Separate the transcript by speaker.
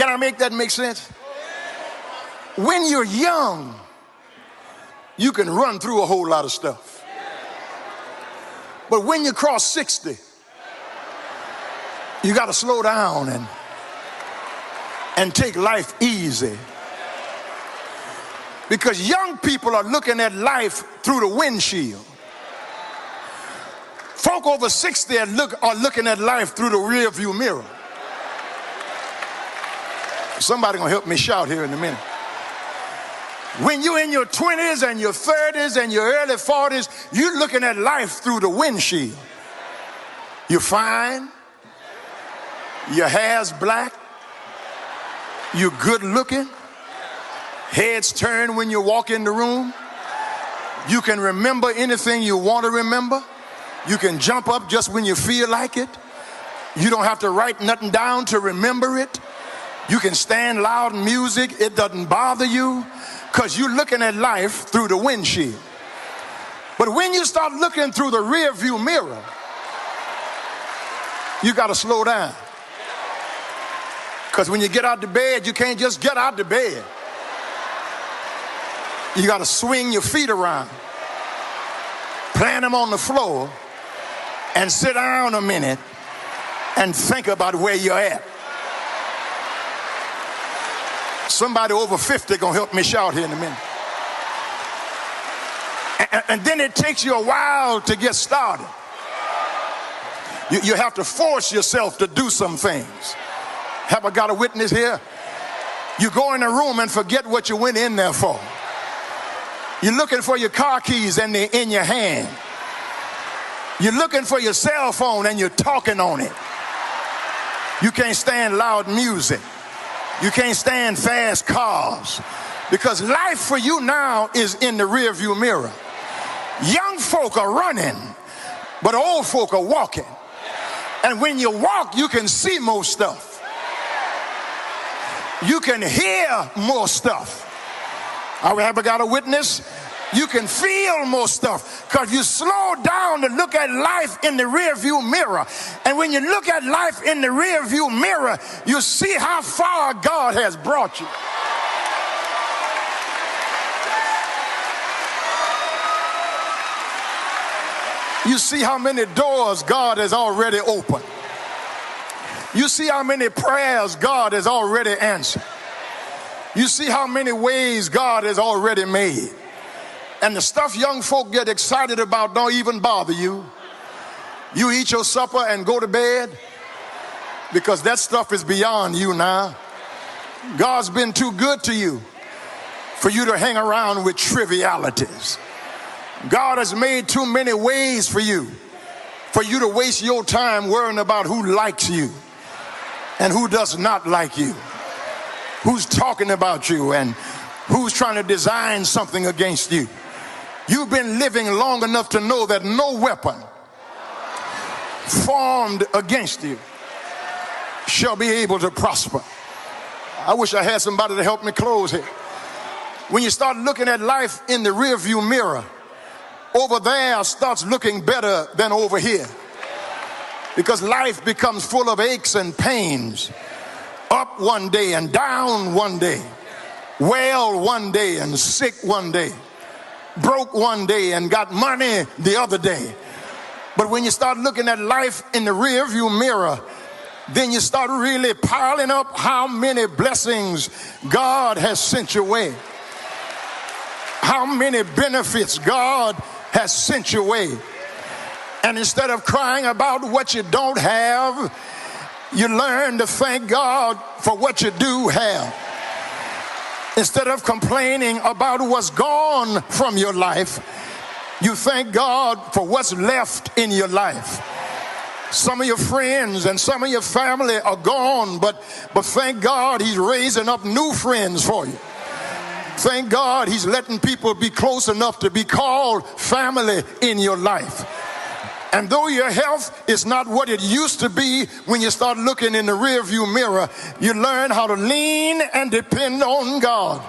Speaker 1: Can I make that make sense? When you're young, you can run through a whole lot of stuff. But when you cross 60, you got to slow down and take life easy. Because young people are looking at life through the windshield. Folk over 60 are looking at life through the rear view mirror. Somebody gonna help me shout here in a minute. When you're in your 20s and your 30s and your early 40s, you're looking at life through the windshield. You're fine. Your hair's black. You're good looking. Heads turn when you walk in the room. You can remember anything you want to remember. You can jump up just when you feel like it. You don't have to write nothing down to remember it. You can stand loud music. It doesn't bother you because you're looking at life through the windshield. But when you start looking through the rear view mirror, you got to slow down. Because when you get out the bed, you can't just get out the bed. You got to swing your feet around, plant them on the floor, and sit down a minute and think about where you're at. Somebody over 50 gonna help me shout here in a minute. And then it takes you a while to get started. You have to force yourself to do some things. Have I got a witness here? You go in a room and forget what you went in there for. You're looking for your car keys and they're in your hand. You're looking for your cell phone and you're talking on it. You can't stand loud music. You can't stand fast cars. Because life for you now is in the rear view mirror. Young folk are running, but old folk are walking. And when you walk, you can see more stuff. You can hear more stuff. I ever got a witness? You can feel more stuff because you slow down to look at life in the rear view mirror. And when you look at life in the rear view mirror, you see how far God has brought you. You see how many doors God has already opened. You see how many prayers God has already answered. You see how many ways God has already made. And the stuff young folk get excited about don't even bother you. You eat your supper and go to bed because that stuff is beyond you now. God's been too good to you for you to hang around with trivialities. God has made too many ways for you to waste your time worrying about who likes you and who does not like you, who's talking about you and who's trying to design something against you. You've been living long enough to know that no weapon formed against you shall be able to prosper. I wish I had somebody to help me close here. When you start looking at life in the rearview mirror, over there starts looking better than over here. Because life becomes full of aches and pains. Up one day and down one day. Well one day and sick one day. Broke one day and got money the other day. But when you start looking at life in the rearview mirror, then you start really piling up how many blessings God has sent your way. How many benefits God has sent your way. And instead of crying about what you don't have, you learn to thank God for what you do have. Instead of complaining about what's gone from your life, you thank God for what's left in your life. Some of your friends and some of your family are gone, but thank God he's raising up new friends for you. Thank God he's letting people be close enough to be called family in your life. And though your health is not what it used to be, when you start looking in the rearview mirror, you learn how to lean and depend on God.